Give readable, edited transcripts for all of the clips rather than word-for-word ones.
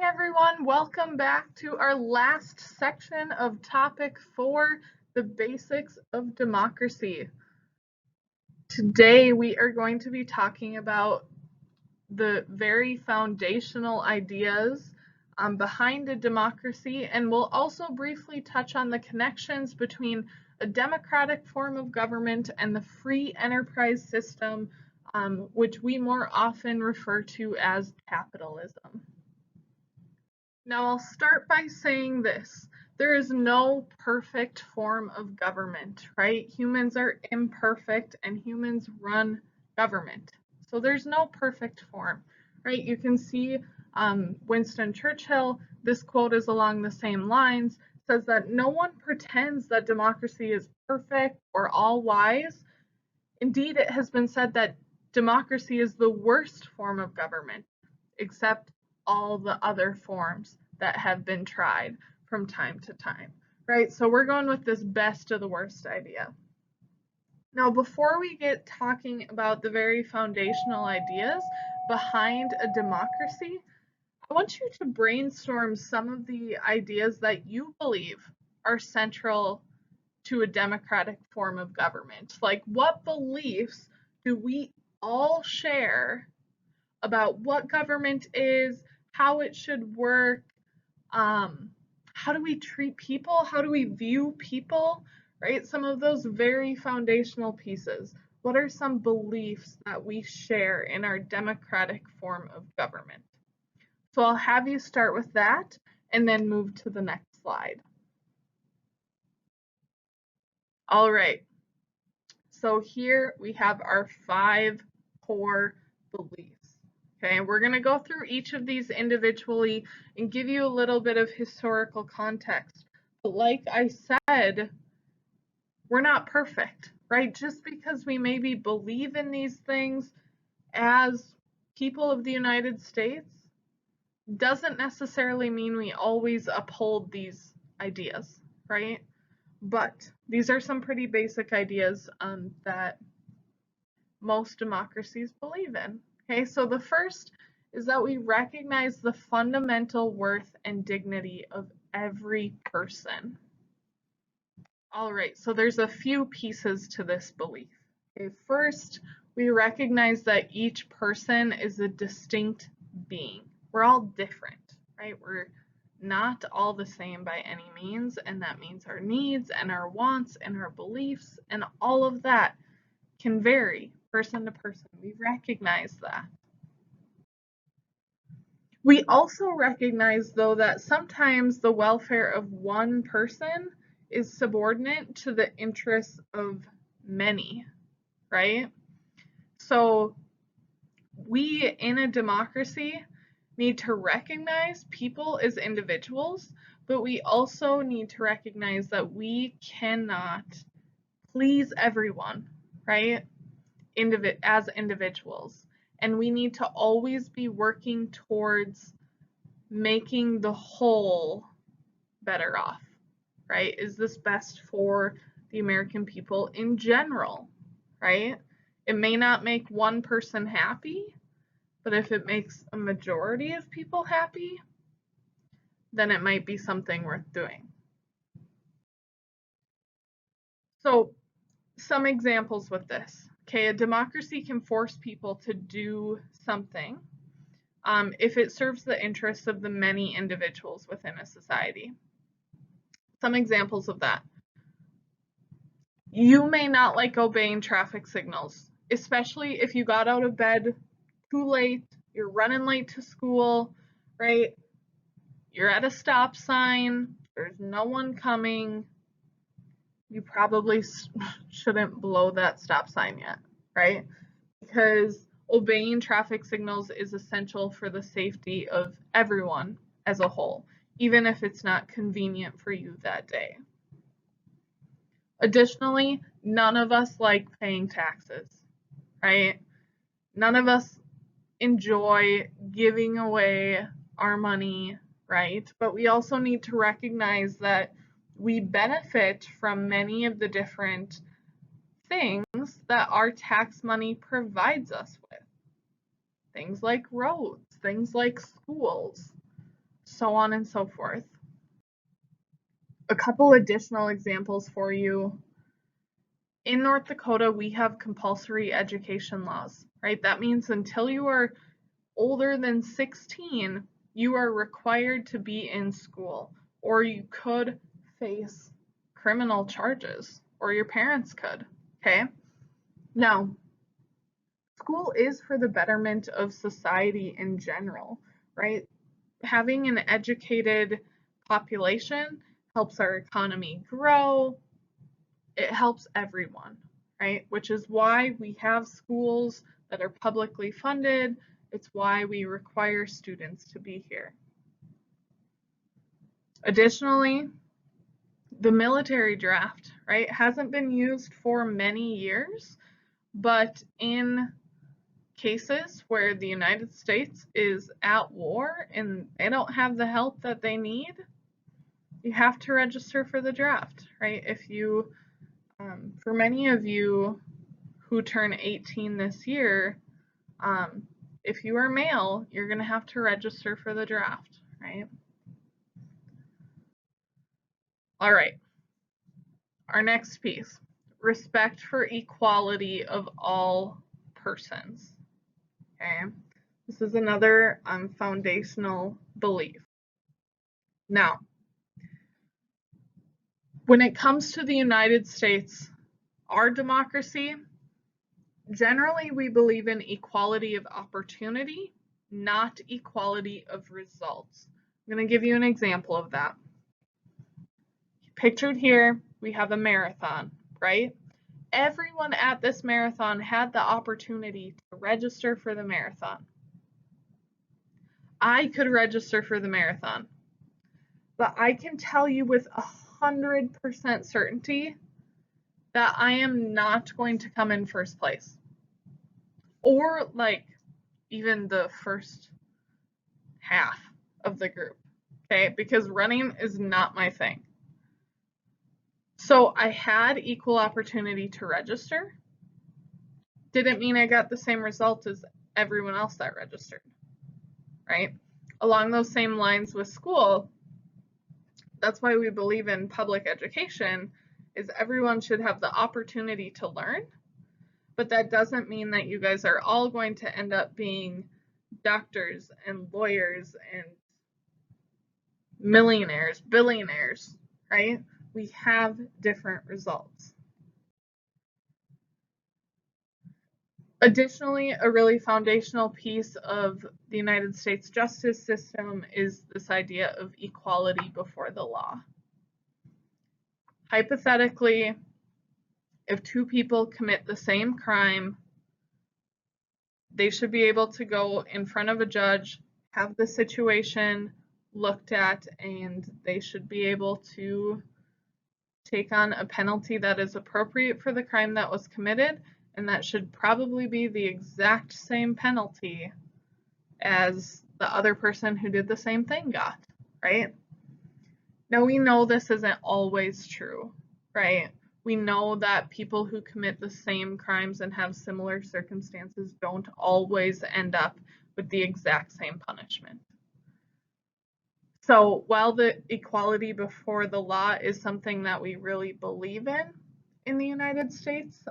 morning, everyone. Welcome back to our last section of topic 4, the basics of democracy. Today, we are going to be talking about the very foundational ideas behind a democracy, and we'll also briefly touch on the connections between a democratic form of government and the free enterprise system, which we more often refer to as capitalism. Now, I'll start by saying this. There is no perfect form of government, right? Humans are imperfect and humans run government. So there's no perfect form, right? You can see Winston Churchill, this quote is along the same lines, says that no one pretends that democracy is perfect or all wise. Indeed, it has been said that democracy is the worst form of government, except all the other forms that have been tried from time to time, right? So we're going with this best of the worst idea. Now, before we get talking about the very foundational ideas behind a democracy, I want you to brainstorm some of the ideas that you believe are central to a democratic form of government. Like, what beliefs do we all share about what government is, how it should work, how do we treat people, how do we view people, right? Some of those very foundational pieces. What are some beliefs that we share in our democratic form of government? So I'll have you start with that and then move to the next slide. All right, so here we have our 5 core beliefs. Okay, and we're going to go through each of these individually and give you a little bit of historical context. But like I said, we're not perfect, right? Just because we maybe believe in these things as people of the United States doesn't necessarily mean we always uphold these ideas, right? But these are some pretty basic ideas that most democracies believe in. Okay, so the first is that we recognize the fundamental worth and dignity of every person. All right, so there's a few pieces to this belief. Okay, first, we recognize that each person is a distinct being. We're all different, right? We're not all the same by any means, and that means our needs and our wants and our beliefs and all of that can vary person to person. We recognize that. We also recognize, though, that sometimes the welfare of one person is subordinate to the interests of many, right? So we, in a democracy, need to recognize people as individuals, but we also need to recognize that we cannot please everyone, right? As individuals. And we need to always be working towards making the whole better off, right? Is this best for the American people in general, right? It may not make one person happy, but if it makes a majority of people happy, then it might be something worth doing. So, some examples with this. Okay, a democracy can force people to do something if it serves the interests of the many individuals within a society. Some examples of that. You may not like obeying traffic signals, especially if you got out of bed too late, you're running late to school, right? You're at a stop sign, there's no one coming. You probably shouldn't blow that stop sign yet, right? Because obeying traffic signals is essential for the safety of everyone as a whole, even if it's not convenient for you that day. Additionally, none of us like paying taxes, right? None of us enjoy giving away our money, right? But we also need to recognize that we benefit from many of the different things that our tax money provides us with. Things like roads, things like schools, so on and so forth. A couple additional examples for you. In North Dakota, we have compulsory education laws, right? That means until you are older than 16, you are required to be in school, or you could face criminal charges, or your parents could, okay? Now, school is for the betterment of society in general, right? Having an educated population helps our economy grow. It helps everyone, right? Which is why we have schools that are publicly funded. It's why we require students to be here. Additionally, the military draft, right, hasn't been used for many years, but in cases where the United States is at war and they don't have the help that they need, you have to register for the draft, right? If you, for many of you who turn 18 this year, if you are male, you're going to have to register for the draft, right? All right. Our next piece, respect for equality of all persons. Okay. This is another foundational belief. Now, when it comes to the United States, our democracy, generally we believe in equality of opportunity, not equality of results. I'm going to give you an example of that. Pictured here, we have a marathon, right? Everyone at this marathon had the opportunity to register for the marathon. I could register for the marathon, but I can tell you with 100% certainty that I am not going to come in first place, or like even the first half of the group, okay? Because running is not my thing. So I had equal opportunity to register. Didn't mean I got the same result as everyone else that registered, right? Along those same lines with school, that's why we believe in public education, is everyone should have the opportunity to learn, but that doesn't mean that you guys are all going to end up being doctors and lawyers and millionaires, billionaires, right? We have different results. Additionally, a really foundational piece of the United States justice system is this idea of equality before the law. Hypothetically, if two people commit the same crime, they should be able to go in front of a judge, have the situation looked at, and they should be able to take on a penalty that is appropriate for the crime that was committed, and that should probably be the exact same penalty as the other person who did the same thing got, right? Now, we know this isn't always true, right? We know that people who commit the same crimes and have similar circumstances don't always end up with the exact same punishment. So while the equality before the law is something that we really believe in the United States,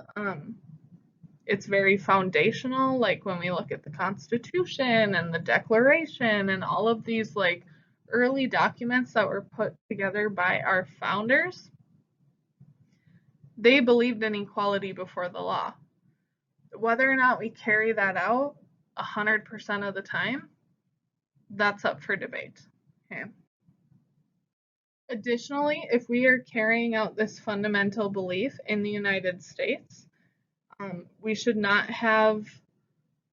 it's very foundational. Like when we look at the Constitution and the Declaration and all of these like early documents that were put together by our founders, they believed in equality before the law. Whether or not we carry that out 100% of the time, that's up for debate. Okay. Additionally, if we are carrying out this fundamental belief in the United States, we should not have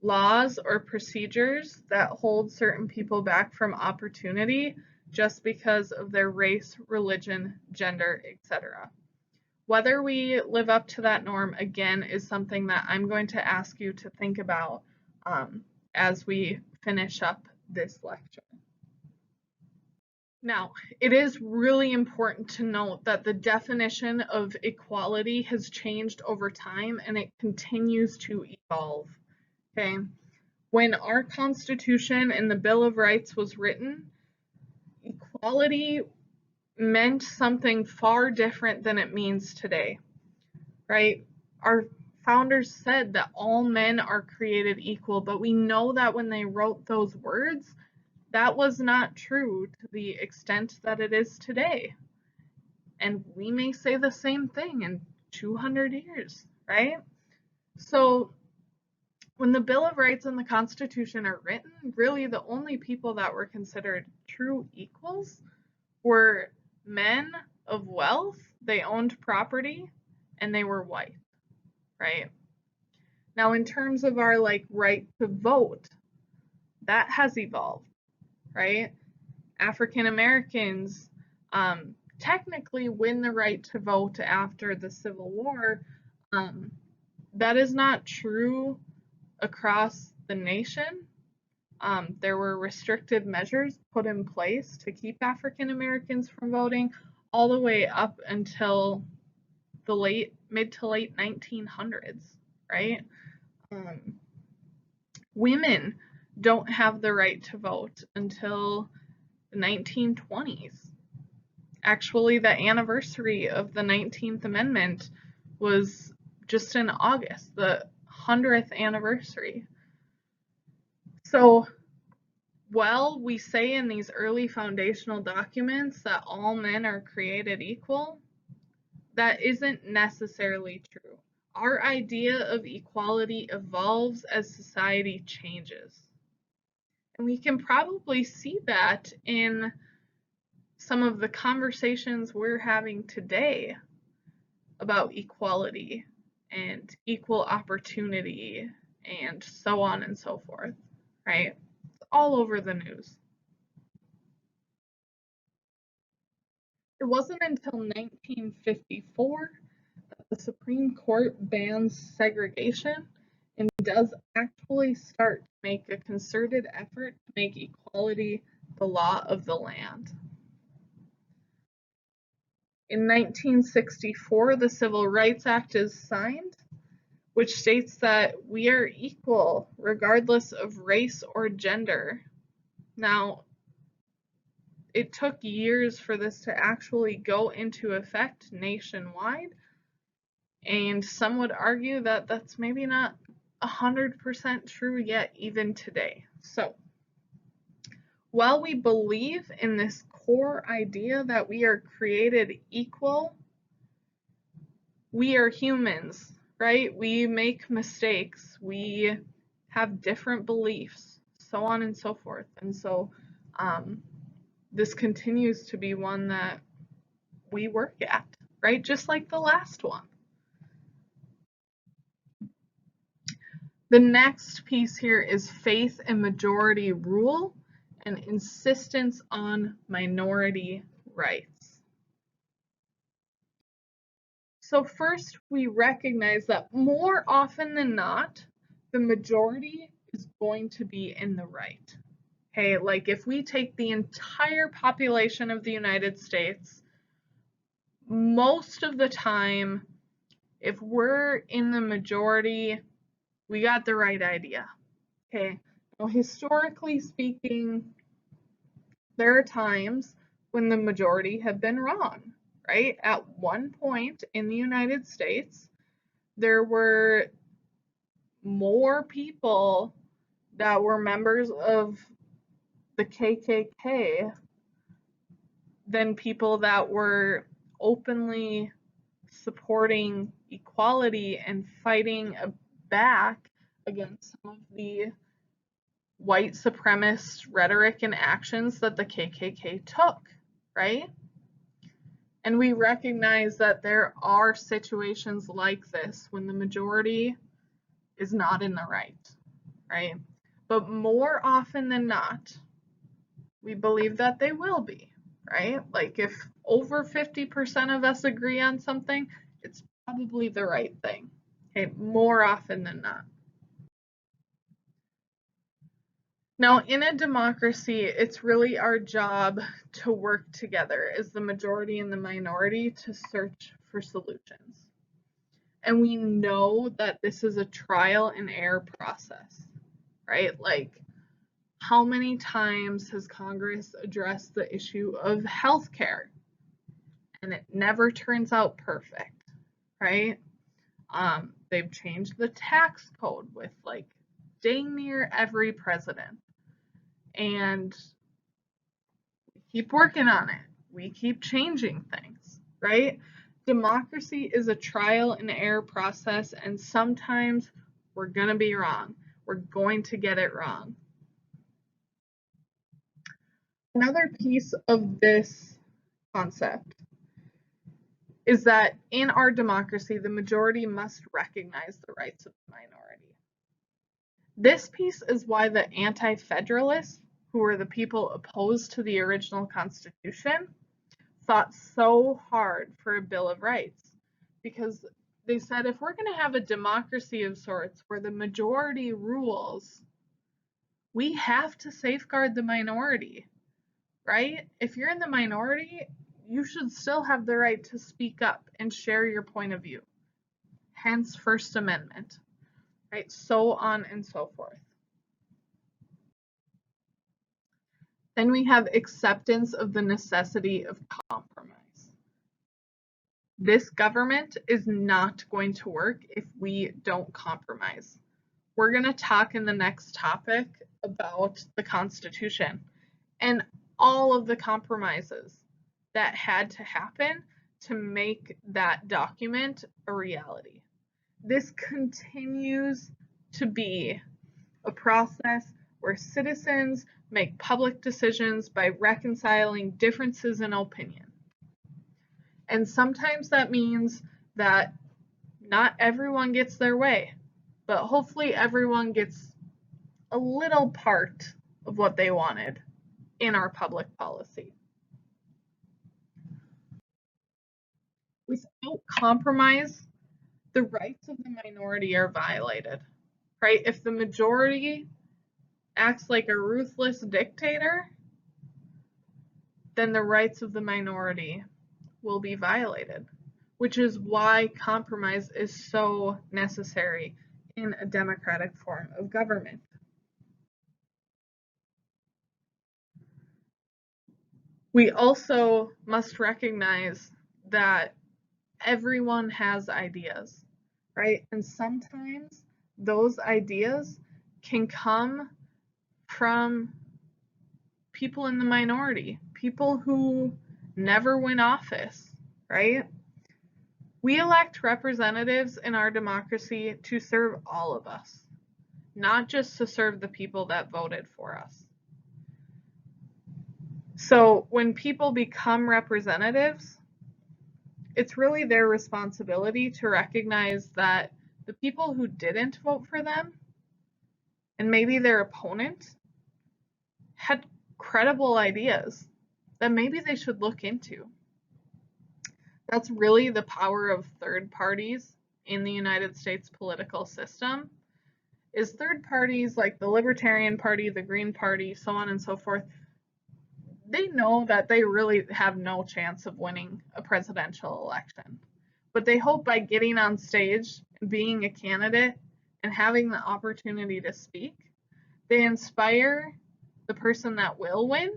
laws or procedures that hold certain people back from opportunity just because of their race, religion, gender, etc. Whether we live up to that norm, again, is something that I'm going to ask you to think about as we finish up this lecture. Now, it is really important to note that the definition of equality has changed over time and it continues to evolve. Okay? When our Constitution and the Bill of Rights was written, equality meant something far different than it means today, right? Our founders said that all men are created equal, but we know that when they wrote those words, that was not true to the extent that it is today. And we may say the same thing in 200 years, right? So when the Bill of Rights and the Constitution are written, really the only people that were considered true equals were men of wealth, they owned property, and they were white, right? Now, in terms of our right to vote, that has evolved, right? African Americans technically win the right to vote after the Civil War. That is not true across the nation. There were restrictive measures put in place to keep African Americans from voting all the way up until the mid to late 1900s, right? Women don't have the right to vote until the 1920s. Actually, the anniversary of the 19th Amendment was just in August, the 100th anniversary. So, while we say in these early foundational documents that all men are created equal, that isn't necessarily true. Our idea of equality evolves as society changes. And we can probably see that in some of the conversations we're having today about equality and equal opportunity and so on and so forth, right? It's all over the news. It wasn't until 1954 that the Supreme Court bans segregation and does actually start to make a concerted effort to make equality the law of the land. In 1964, the Civil Rights Act is signed, which states that we are equal regardless of race or gender. Now, it took years for this to actually go into effect nationwide, and some would argue that that's maybe not 100% true yet even today. So, while we believe in this core idea that we are created equal, we are humans, right? We make mistakes, we have different beliefs, so on and so forth. And so this continues to be one that we work at, right? Just like the last one. The next piece here is faith and majority rule and insistence on minority rights. So first, we recognize that more often than not, the majority is going to be in the right. Okay, like if we take the entire population of the United States, most of the time, if we're in the majority, we got the right idea. Okay, now historically speaking, there are times when the majority have been wrong, right? At one point in the United States, there were more people that were members of the KKK than people that were openly supporting equality and fighting back against some of the white supremacist rhetoric and actions that the KKK took, right? And we recognize that there are situations like this when the majority is not in the right? But more often than not, we believe that they will be, right? Like if over 50% of us agree on something, it's probably the right thing, okay? More often than not. Now, in a democracy, it's really our job to work together as the majority and the minority to search for solutions. And we know that this is a trial and error process, right? Like How many times has Congress addressed the issue of healthcare? And it never turns out perfect, right? They've changed the tax code with like dang near every president. And we keep working on it. We keep changing things, right? Democracy is a trial and error process, and sometimes we're going to be wrong. We're going to get it wrong. Another piece of this concept is that in our democracy, the majority must recognize the rights of the minority. This piece is why the anti-federalists, who were the people opposed to the original Constitution, fought so hard for a Bill of Rights, because they said if we're going to have a democracy of sorts where the majority rules, we have to safeguard the minority, right? If you're in the minority, you should still have the right to speak up and share your point of view. Hence First Amendment, right? So on and so forth. Then we have acceptance of the necessity of compromise. This government is not going to work if we don't compromise. We're going to talk in the next topic about the Constitution and all of the compromises that had to happen to make that document a reality. This continues to be a process where citizens make public decisions by reconciling differences in opinion. And sometimes that means that not everyone gets their way, but hopefully everyone gets a little part of what they wanted in our public policy. Without compromise, the rights of the minority are violated, right? If the majority acts like a ruthless dictator, then the rights of the minority will be violated, which is why compromise is so necessary in a democratic form of government. We also must recognize that everyone has ideas, right? And sometimes those ideas can come from people in the minority, people who never win office, right? We elect representatives in our democracy to serve all of us, not just to serve the people that voted for us. So when people become representatives, it's really their responsibility to recognize that the people who didn't vote for them, and maybe their opponent, had credible ideas that maybe they should look into. That's really the power of third parties in the United States political system, is third parties like the Libertarian Party, the Green Party, so on and so forth. They know that they really have no chance of winning a presidential election, but they hope by getting on stage, being a candidate, and having the opportunity to speak, they inspire the person that will win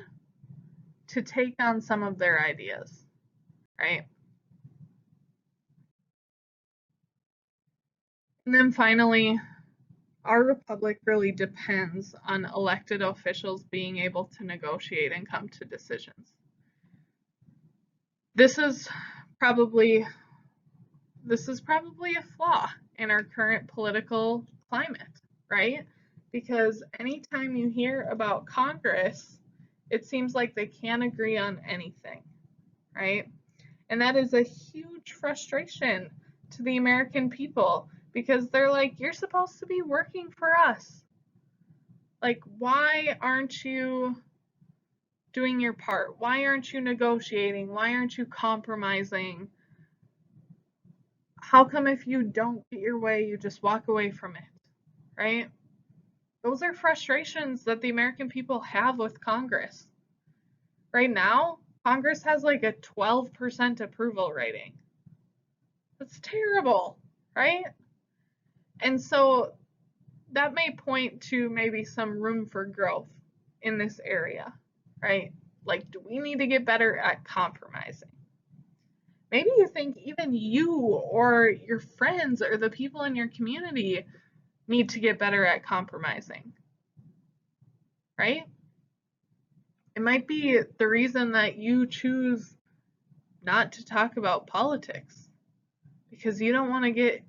to take on some of their ideas, right? And then finally, our republic really depends on elected officials being able to negotiate and come to decisions. This is probably a flaw in our current political climate, right? Because anytime you hear about Congress, it seems like they can't agree on anything, right? And that is a huge frustration to the American people, because they're like, you're supposed to be working for us. Like, why aren't you doing your part? Why aren't you negotiating? Why aren't you compromising? How come if you don't get your way, you just walk away from it, right? Those are frustrations that the American people have with Congress. Right now, Congress has like a 12% approval rating. That's terrible, right? And so that may point to maybe some room for growth in this area, right? Like, do we need to get better at compromising? Maybe you think even you or your friends or the people in your community need to get better at compromising, right? It might be the reason that you choose not to talk about politics because you don't want to get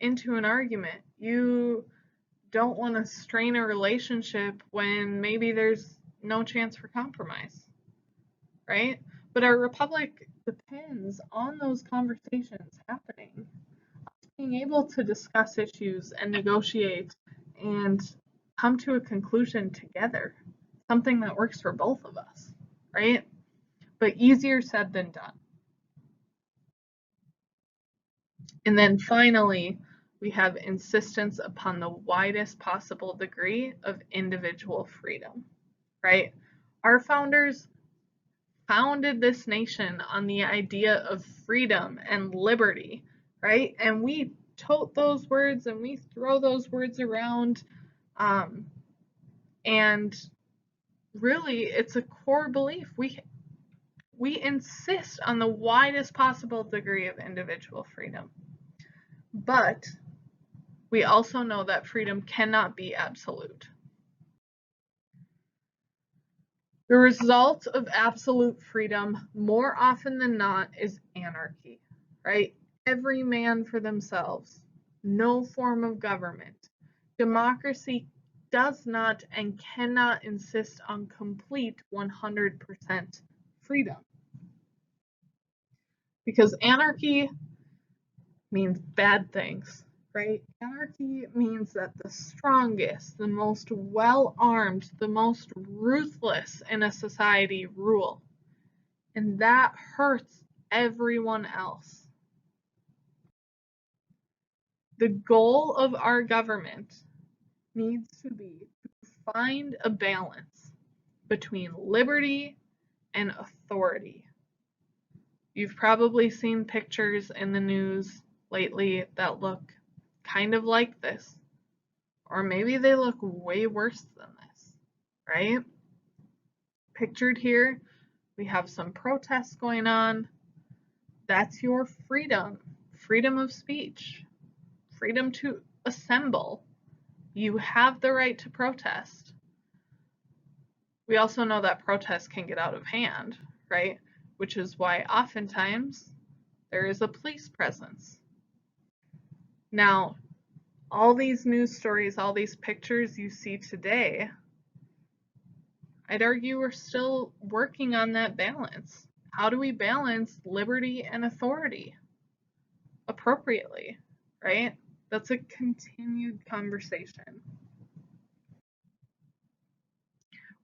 into an argument. You don't want to strain a relationship when maybe there's no chance for compromise, right? But our republic depends on those conversations happening, being able to discuss issues and negotiate and come to a conclusion together, something that works for both of us, right? But easier said than done. And then finally, we have insistence upon the widest possible degree of individual freedom, right? Our founders founded this nation on the idea of freedom and liberty, right? And we tote those words and we throw those words around. And really, it's a core belief. We insist on the widest possible degree of individual freedom. But we also know that freedom cannot be absolute. The result of absolute freedom, more often than not, is anarchy, right? Every man for themselves, no form of government. Democracy does not and cannot insist on complete 100% freedom. Because anarchy means bad things, right? Anarchy means that the strongest, the most well-armed, the most ruthless in a society rule. And that hurts everyone else. The goal of our government needs to be to find a balance between liberty and authority. You've probably seen pictures in the news lately that look kind of like this, or maybe they look way worse than this, right? Pictured here, we have some protests going on. That's your freedom, freedom of speech, freedom to assemble. You have the right to protest. We also know that protests can get out of hand, right? Which is why oftentimes there is a police presence. Now, all these news stories, all these pictures you see today, I'd argue we're still working on that balance. How do we balance liberty and authority appropriately, right? That's a continued conversation.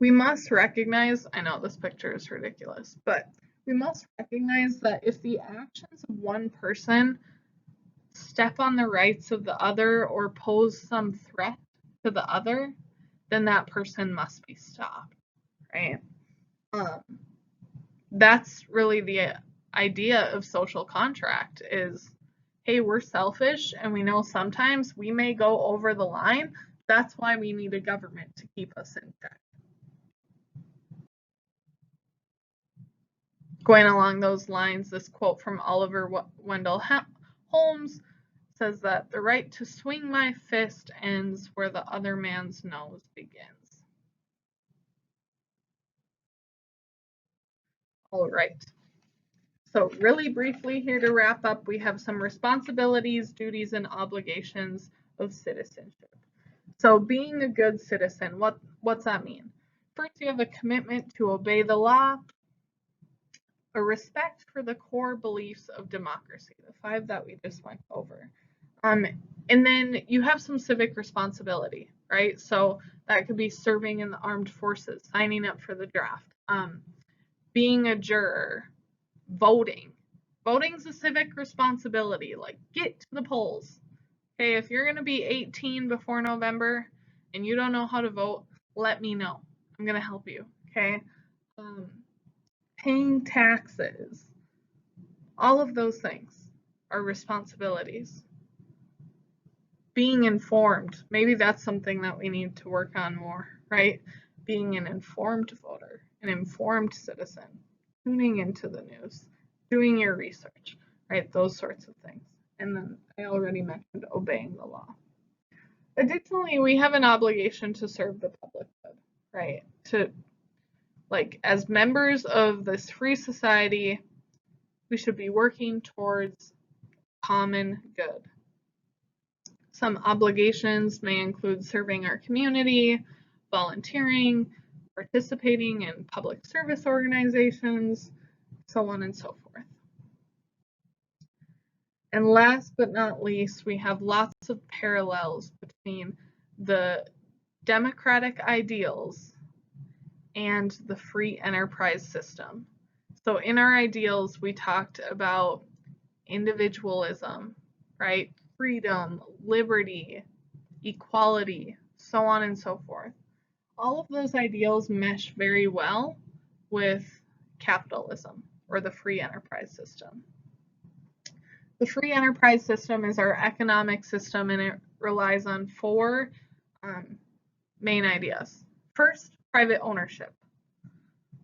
We must recognize, I know this picture is ridiculous, but we must recognize that if the actions of one person step on the rights of the other or pose some threat to the other, then that person must be stopped, right? That's really the idea of social contract is, hey, we're selfish and we know sometimes we may go over the line. That's why we need a government to keep us in check. Going along those lines, this quote from Oliver Wendell Holmes says that the right to swing my fist ends where the other man's nose begins. All right. So really briefly here to wrap up, we have some responsibilities, duties, and obligations of citizenship. So being a good citizen, what's that mean? First, you have a commitment to obey the law, a respect for the core beliefs of democracy, the 5 that we just went over. And then you have some civic responsibility, right? So that could be serving in the armed forces, signing up for the draft, being a juror, voting. Voting's a civic responsibility, like get to the polls. Okay, if you're going to be 18 before November and you don't know how to vote, let me know. I'm going to help you, okay? Paying taxes, all of those things are responsibilities. Being informed, maybe that's something that we need to work on more, right? being an informed voter, an informed citizen, tuning into the news, doing your research, right? Those sorts of things. And then I already mentioned obeying the law. Additionally, we have an obligation to serve the public good, right? As members of this free society, we should be working towards common good. Some obligations may include serving our community, volunteering, participating in public service organizations, so on and so forth. And last but not least, we have lots of parallels between the democratic ideals and the free enterprise system. So in our ideals, we talked about individualism, right? Freedom, liberty, equality, so on and so forth. All of those ideals mesh very well with capitalism or the free enterprise system. The free enterprise system is our economic system, and it relies on four main ideas. First, private ownership.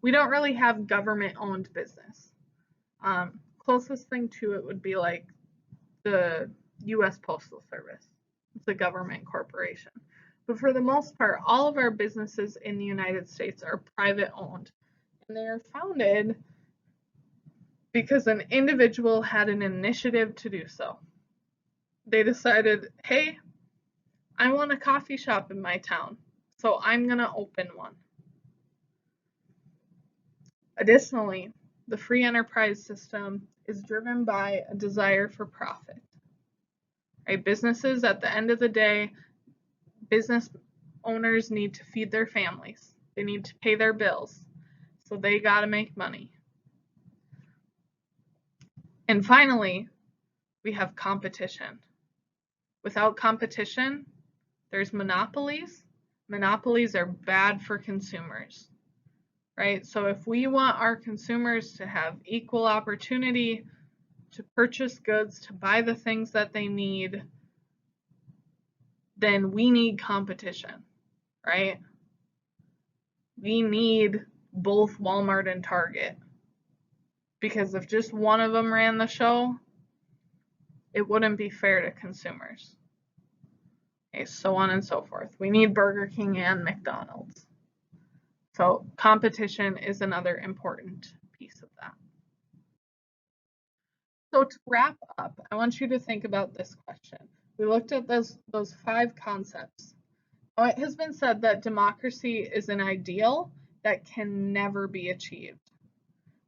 We don't really have government-owned business. Closest thing to it would be like the U.S. Postal Service. It's a government corporation. But for the most part, all of our businesses in the United States are private-owned, and they are founded because an individual had an initiative to do so. They decided, hey, I want a coffee shop in my town, so I'm going to open one. Additionally, the free enterprise system is driven by a desire for profit. Right? Businesses, at the end of the day, business owners need to feed their families. They need to pay their bills, so they got to make money. And finally, we have competition. Without competition, there's monopolies. Monopolies are bad for consumers, right? So if we want our consumers to have equal opportunity to purchase goods, to buy the things that they need, then we need competition, right? We need both Walmart and Target, because if just one of them ran the show, it wouldn't be fair to consumers. Okay, so on and so forth. We need Burger King and McDonald's. So competition is another important piece of that. So to wrap up, I want you to think about this question. We looked at those 5 concepts. Now, it has been said that democracy is an ideal that can never be achieved.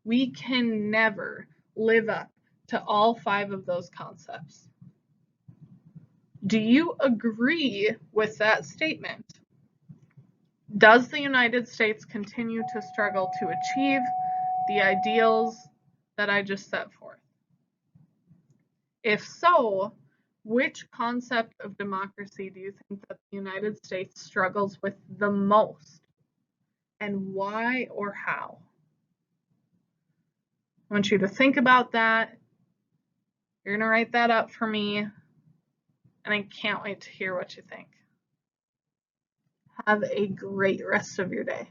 We can never live up to all 5 of those concepts. Do you agree with that statement? Does the United States continue to struggle to achieve the ideals that I just set forth? If so, which concept of democracy do you think that the United States struggles with the most? And why or how? I want you to think about that. You're going to write that up for me, and I can't wait to hear what you think. Have a great rest of your day.